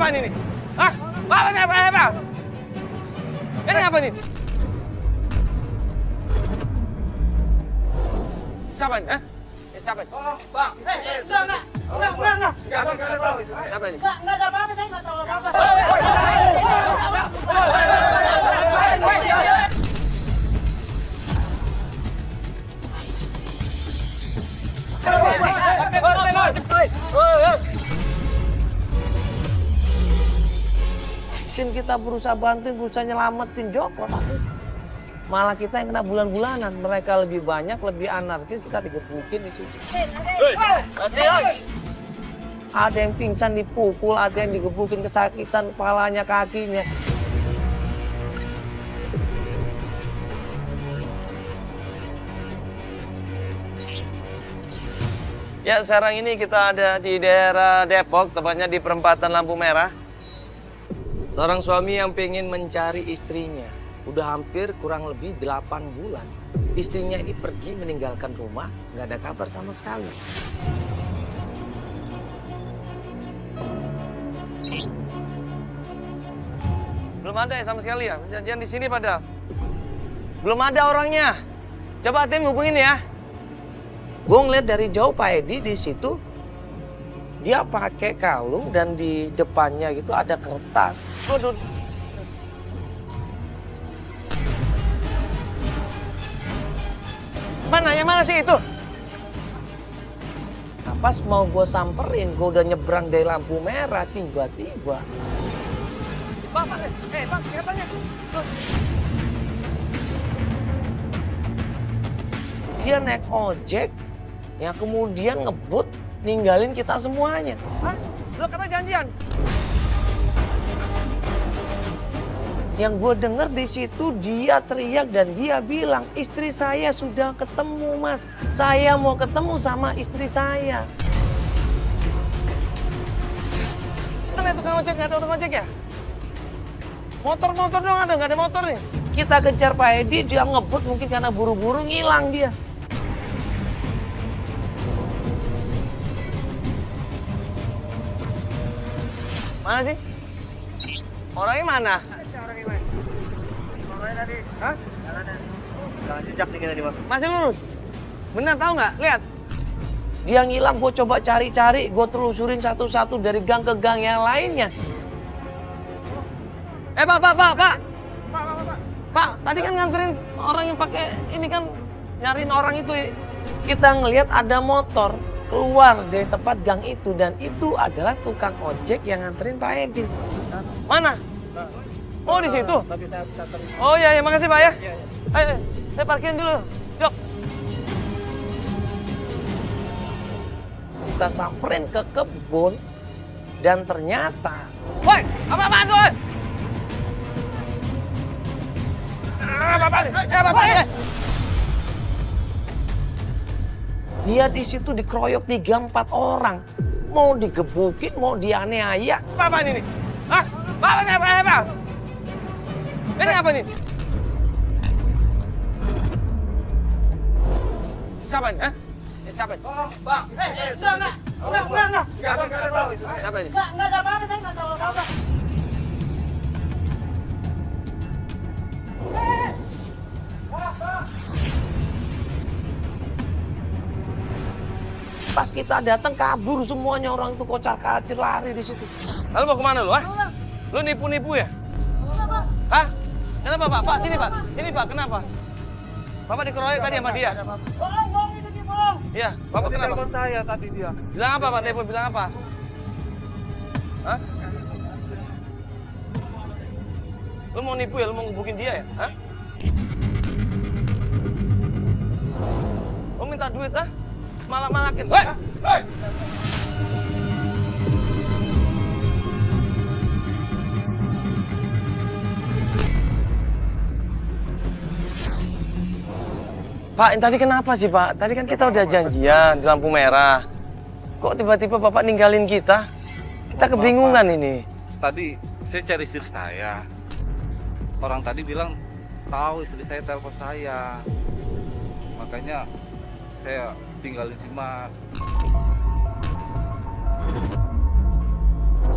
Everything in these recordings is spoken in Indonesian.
Apa ini? Hah? Apa? Ini apa nih? Siapa ini? Hah? Siapa ini? Bang. Enggak. Siapa ini? Enggak ada apa-apa, saya nggak tahu apa-apa. Tim kita berusaha bantuin, berusaha nyelamatin Joko, tapi malah kita yang kena bulan-bulanan. Mereka lebih banyak, lebih anarkis, kita digebukin di situ. Ada yang pingsan dipukul, ada yang digebukin kesakitan kepalanya, kakinya. Ya, sekarang ini kita ada di daerah Depok, tepatnya di perempatan lampu merah. Seorang suami yang pengen mencari istrinya. Udah hampir kurang lebih 8 bulan. Istrinya ini pergi meninggalkan rumah, nggak ada kabar sama sekali. Belum ada ya sama sekali ya? Jangan di sini padahal. Belum ada orangnya. Coba tim hubungin ya. Gue ngeliat dari jauh Pak Edi di situ, dia pakai kalung dan di depannya gitu ada kertas. Waduh. Mana? Yang mana sih itu? Nah, pas mau gue samperin, gue udah nyebrang dari lampu merah, tiba-tiba Bang, bang, katanya. dia naik ojek, yang kemudian ngebut, ninggalin kita semuanya. Hah? Lo kata janjian? Yang gue denger di situ dia teriak dan dia bilang, istri saya sudah ketemu mas, saya mau ketemu sama istri saya. Mana tukang ojek? Nggak ada tukang ojek ya? Motor dong ada, nggak ada motor nih. Kita kejar Pak Edi, dia ngebut mungkin karena buru-buru ngilang dia. Mana sih? Orangnya mana? Orangnya tadi, Hah? jalan jejak nih kita di mas. Masih lurus? Bener, tahu nggak? Lihat. Dia ngilang, gue coba cari-cari, gue telusurin satu-satu dari gang ke gang yang lainnya. Pak. Pak, tadi kan nganterin orang yang pakai ini kan nyariin orang itu. Kita ngelihat ada motor keluar dari tempat gang itu dan itu adalah tukang ojek yang nganterin Pak Edi. Mana? Oh, di situ. Tapi saya terus. Oh iya, makasih Pak ya. Iya. Ayo, saya parkirin dulu. Yuk. Kita samperin ke kebun dan ternyata Woi, apa-apaan tuh? Woi? Apa-apaan? dia di situ dikeroyok 3-4 orang. Mau digebukin, mau dianiaya. Apa-apaan ini? Hah? Apa? Ini apa nih? Siapa ini? Hah? Siapa ini? Bang, enggak. Siapa ini? Enggak ada apa-apa, saya nggak tahu apa-apa. Pas kita datang kabur semuanya, orang tuh kocar-kacir lari di situ. Lalu mau kemana lu? Lu nipu-nipu ya? Hah? Kenapa Pak? Pak, sini Pak. Sini Pak, kenapa? Bapak dikeroyok tadi sama dia? Bohong itu dia, bohong. Iya, Bapak kenapa? Telepon saya tadi dia. Bilang apa Pak Tepo? Bilang apa? Hah? Lu mau nipu ya? Lu mau ngebukin dia ya? Hah? Lu minta duit ah? Malah-malakin. Woi! Pak, tadi kenapa sih Pak? Tadi kan kita udah janjian di lampu merah. Kok tiba-tiba Bapak ninggalin kita? Kita kebingungan ini. Tadi saya cari istri saya. Orang tadi bilang tahu istri saya telepon saya. Makanya saya tinggalin si Mas.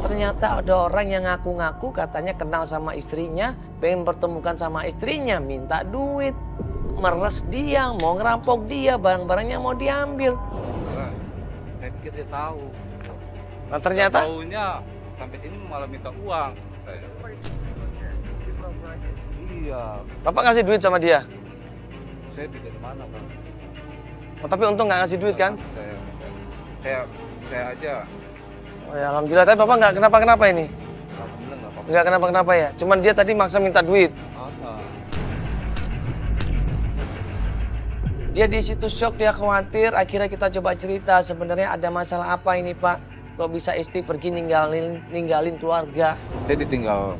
Ternyata ada orang yang ngaku-ngaku katanya kenal sama istrinya, pengen pertemukan sama istrinya, minta duit, meres dia, mau ngerampok dia, barang-barangnya mau diambil. Nah, saya pikir dia tahu. Nah ternyata Taunya sampai sini malah minta uang. Iya, Bapak ngasih duit sama dia. saya tidak di mana, Pak. Oh, tapi untung nggak ngasih duit kan? Saya aja. Oh, ya, alhamdulillah. Tapi Bapak nggak kenapa-kenapa ini? Alhamdulillah nggak apa-apa. Nggak kenapa-kenapa ya? Cuman dia tadi maksa minta duit. Ah. dia di situ shock, dia khawatir. Akhirnya kita coba cerita sebenarnya ada masalah apa ini Pak? Kok bisa istri pergi ninggalin keluarga? Saya ditinggal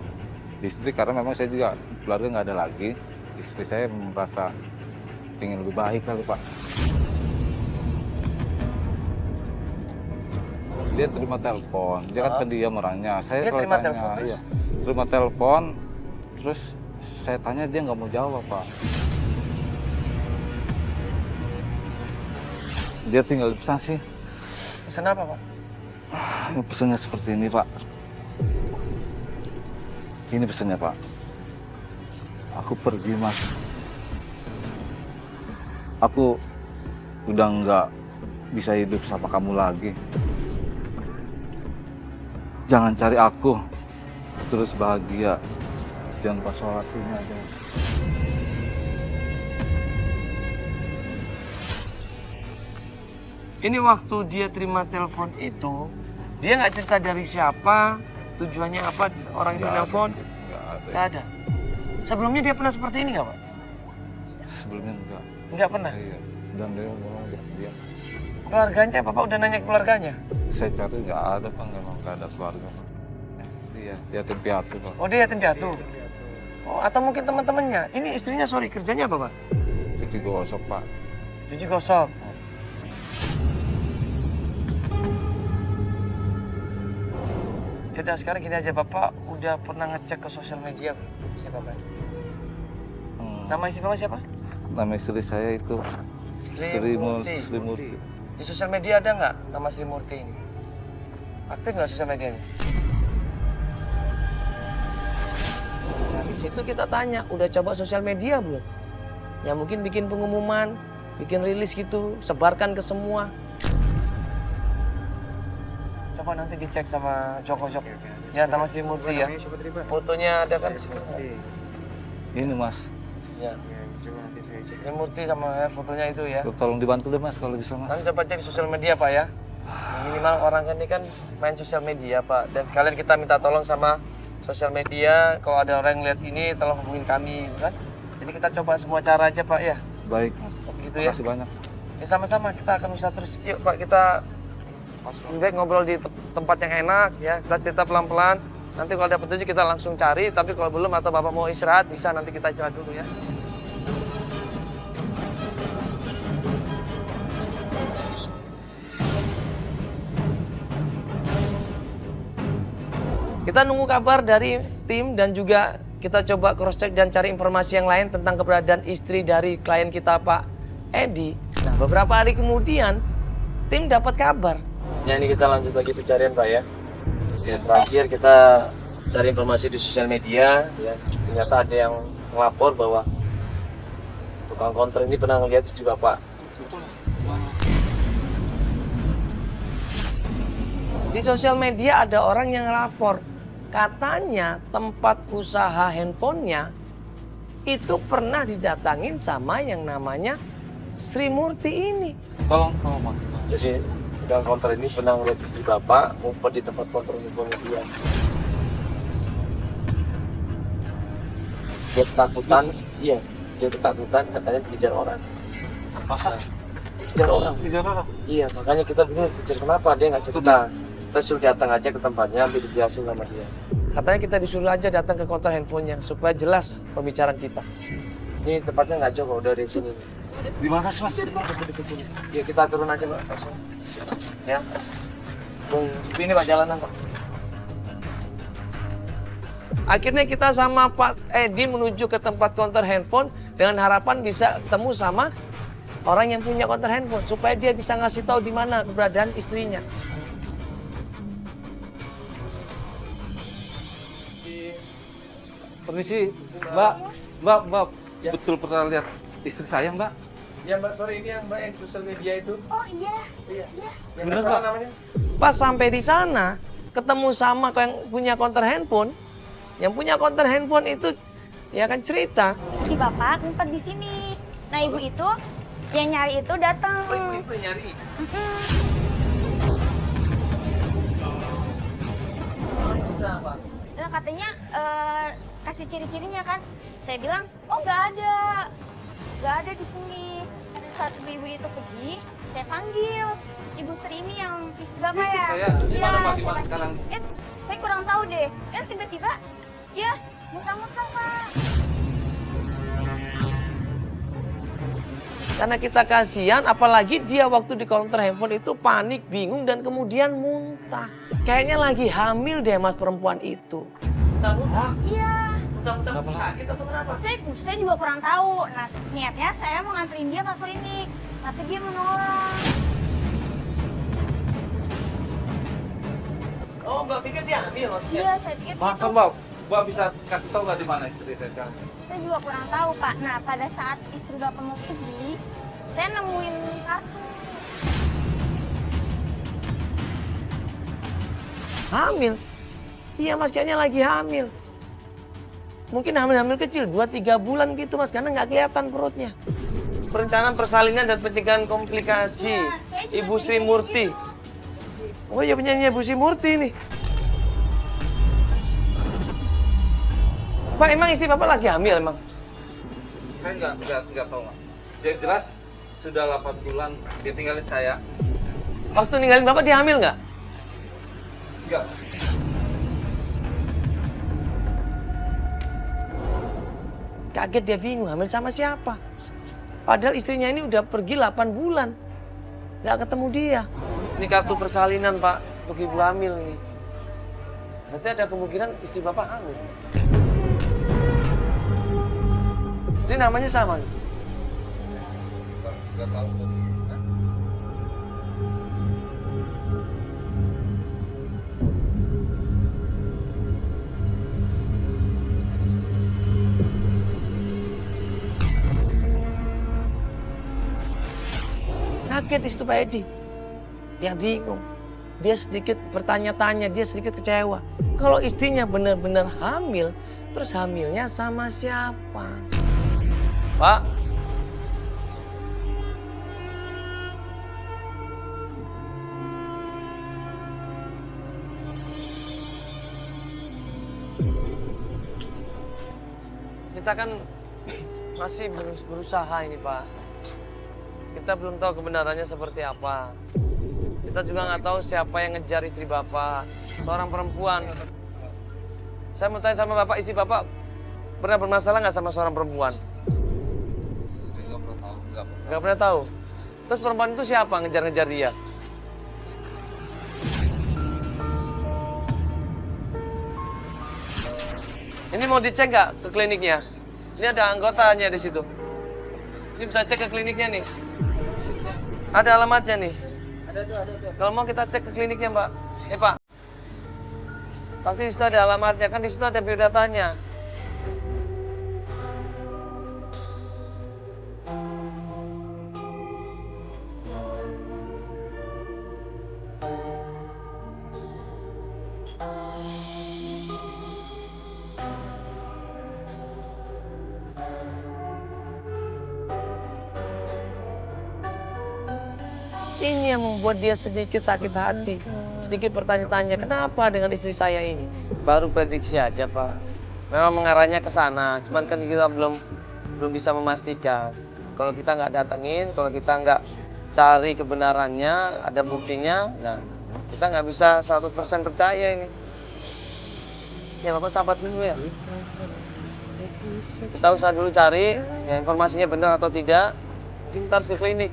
istri karena memang saya juga keluarga nggak ada lagi. Istri saya merasa ingin lebih baik kali Pak. Dia terima telepon, dia kan pendiam orangnya. Saya Dia selalu terima tanya, telepon, terus? iya. Terima telepon, terus saya tanya dia nggak mau jawab Pak. Dia tinggal pesan sih. Pesan apa Pak? Pesannya seperti ini Pak. Ini pesannya Pak. Aku pergi Mas. Aku udah nggak bisa hidup sama kamu lagi. Jangan cari aku, terus bahagia. Jangan pas sholat ini aja. Ini waktu dia terima telepon itu, dia nggak cerita dari siapa, tujuannya apa, orang itu telepon, Nggak ada. nggak ada. Sebelumnya dia pernah seperti ini nggak Pak? Sebelumnya enggak. Nggak pernah. Iya. Dan dia ngomong dia. Keluarganya, Bapak udah nanya ke keluarganya? Saya cari nggak ada Pak, memang nggak ada keluarga Pak. Iya, dia yatim piatu Pak. Oh dia yatim piatu. Oh atau mungkin teman-temannya. Ini istrinya sorry kerjanya apa Pak? Cuci gosok Pak. Cuci gosok. Yaudah sekarang gini aja, Bapak udah pernah ngecek ke sosial media istri Bapak? Nama istri Bapak siapa? Nama istri saya itu Sri Murti. Di sosial media ada nggak nama Sri Murti ini? Aktif nggak sosial medianya? Nah, di situ kita tanya, udah coba sosial media belum? Ya mungkin bikin pengumuman, bikin rilis gitu, sebarkan ke semua. Coba nanti dicek sama Joko. Ya, nama Sri Murti ya. Fotonya ada kan? Ini Mas. Ya. Sri Murti sama ya, fotonya itu ya. Tolong dibantu deh Mas kalau bisa Mas. Nanti coba cek di sosial media Pak ya. Minimal orang kan ini kan main sosial media Pak. Dan sekalian kita minta tolong sama sosial media. Kalau ada orang yang lihat ini tolong hubungin kami gitu kan. Jadi kita coba semua cara aja Pak ya. Baik Mas. Gitu ya. Terima kasih banyak. Ya sama-sama kita akan usaha terus. Yuk Pak kita baik ngobrol di tempat yang enak ya. Kita cerita pelan-pelan. Nanti kalau ada petunjuk kita langsung cari. Tapi kalau belum atau Bapak mau istirahat bisa nanti kita istirahat dulu ya. Kita nunggu kabar dari tim dan juga kita coba cross check dan cari informasi yang lain tentang keberadaan istri dari klien kita Pak Edi. Nah beberapa hari kemudian tim dapat kabar. Ya ini kita lanjut lagi pencarian Pak ya. Ya terakhir kita cari informasi di sosial media. Ya ternyata ada yang melapor bahwa tukang konter ini pernah melihat istri Bapak. Di sosial media ada orang yang lapor. Katanya tempat usaha handphonenya itu pernah didatangin sama yang namanya Sri Murti ini. Tolong Mas. Jadi tukang konter ini pernah melihat istri Bapak ngumpet di tempat konter handphonenya dia. Dia ketakutan, iya. Dia ketakutan katanya dikejar orang. Masa? Dikejar orang. Kejar orang? Iya, makanya kita bingung dikejar kenapa, dia nggak cerita. Kita suruh datang aja ke tempatnya, ambil dijelasin sama dia. Katanya kita disuruh aja datang ke konter handphonenya supaya jelas pembicaraan kita. Ini tempatnya nggak jauh kok dari sini. Di mana sih Mas? Ya kita turun aja Pak, langsung. Ya. Ini Pak jalanan Pak. Akhirnya kita sama Pak Edi menuju ke tempat konter handphone dengan harapan bisa ketemu sama orang yang punya konter handphone supaya dia bisa ngasih tahu di mana keberadaan istrinya. Permisi, Mbak. Mbak, betul pernah lihat istri saya, Mbak? Ya Mbak, sore ini yang Mbak yang sosial media itu. Oh iya. Bener, Mbak? Namanya? Pas sampai di sana, ketemu sama yang punya konter handphone. Yang punya konter handphone itu ya kan cerita. Istri bapak ngumpet di sini. Nah ibu itu yang nyari itu datang. Itu nyari. Nah katanya kasih ciri-cirinya kan. Saya bilang, oh nggak ada di sini. Saat ibu itu pergi, saya panggil Ibu Sri ini yang istri bapak ya. Saya gimana, Pak? Gimana sekarang? Saya kurang tahu deh. Tiba-tiba, ya muntah-muntah Pak. Karena kita kasihan, apalagi dia waktu di counter handphone itu panik, bingung, dan kemudian muntah. Kayaknya lagi hamil deh mas perempuan itu. Iya. Muntah-muntah sakit atau kenapa? Saya juga kurang tahu. Nah, niatnya saya mau nganterin dia ke klinik, tapi dia menolak. Oh, Mbak pikir dia hamil maksudnya? Iya, saya pikir Masa, gitu. Mbak bisa kasih tahu nggak di mana istri saya sekarang? Saya juga kurang tahu, Pak. Nah, pada saat istri Bapak mau pergi, saya nemuin kartu. Hamil? Iya mas, kayaknya lagi hamil. Mungkin hamil-hamil kecil, 2-3 bulan gitu mas, karena nggak kelihatan perutnya. Perencanaan persalinan dan pencegahan komplikasi. Iya, saya juga Ibu Sri kayak Murti. gitu. Oh iya penyanyi Ibu Sri Murti nih. Pak, emang istri Bapak lagi hamil emang? Saya nggak tahu, Mbak. Yang jelas sudah 8 bulan dia tinggalin saya. Waktu ninggalin Bapak dia hamil nggak? Enggak. Kaget dia bingung, hamil sama siapa? Padahal istrinya ini udah pergi 8 bulan. Nggak ketemu dia. Ini kartu persalinan Pak, untuk ibu hamil nih. Nanti ada kemungkinan istri Bapak hamil. Ini namanya sama nih. Nggak tahu. Kaget di situ Pak Edi. Dia bingung. Dia sedikit bertanya-tanya, dia sedikit kecewa. Kalau istrinya benar-benar hamil, terus hamilnya sama siapa? Pak. Kita kan masih berusaha ini Pak. Kita belum tahu kebenarannya seperti apa. Kita juga nggak tahu siapa yang ngejar istri Bapak. Seorang perempuan. Saya mau tanya sama Bapak, istri Bapak pernah bermasalah nggak sama seorang perempuan? Nggak pernah tahu. Nggak pernah tahu. Terus perempuan itu siapa ngejar-ngejar dia? Ini mau dicek nggak ke kliniknya? Ini ada anggotanya di situ. Ini bisa cek ke kliniknya nih. Ada alamatnya nih. Kalau mau kita cek ke kliniknya, Mbak. Pak. Pasti di situ ada alamatnya, kan di situ ada biodatanya. Ini yang membuat dia sedikit sakit hati, sedikit bertanya-tanya, kenapa dengan istri saya ini? Baru prediksi aja Pak. Memang mengarahnya ke sana, cuman kan kita belum bisa memastikan. Kalau kita nggak datengin, kalau kita nggak cari kebenarannya, ada buktinya, nah kita nggak bisa 100% percaya ini. Ya Bapak sahabat dulu ya. Kita usah dulu cari ya, informasinya benar atau tidak. Kita harus ke klinik.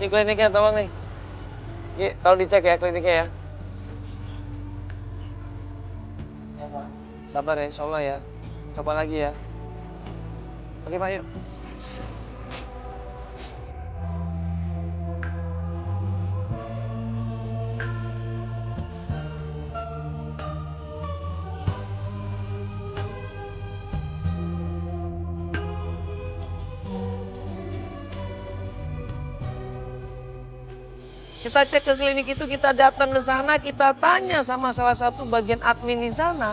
Ini kliniknya tolong nih. Ini kalau dicek ya kliniknya ya. Sabar ya, insya Allah ya. Coba lagi ya. Oke Pak, yuk. Kita cek ke klinik itu, kita datang ke sana, kita tanya sama salah satu bagian admin di sana.